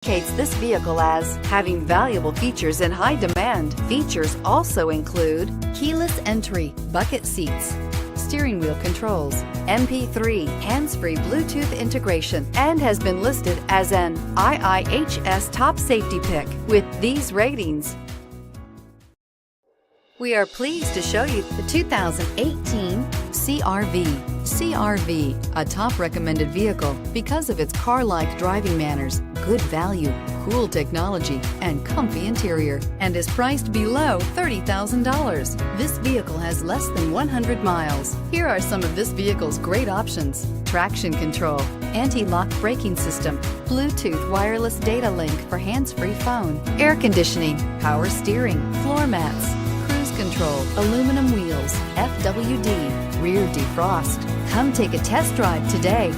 Indicates this vehicle as having valuable features in high demand. Features also include keyless entry, bucket seats, steering wheel controls, MP3, hands-free Bluetooth integration, and has been listed as an IIHS top safety pick with these ratings. We are pleased to show you the 2018 CR-V. CR-V, a top recommended vehicle because of its car-like driving manners, good value, cool technology, and comfy interior, and is priced below $30,000. This vehicle has less than 100 miles. Here are some of this vehicle's great options: traction control, anti-lock braking system, Bluetooth wireless data link for hands-free phone, air conditioning, power steering, floor mats, cruise control, aluminum wheels, FWD, rear defrost. Come take a test drive today.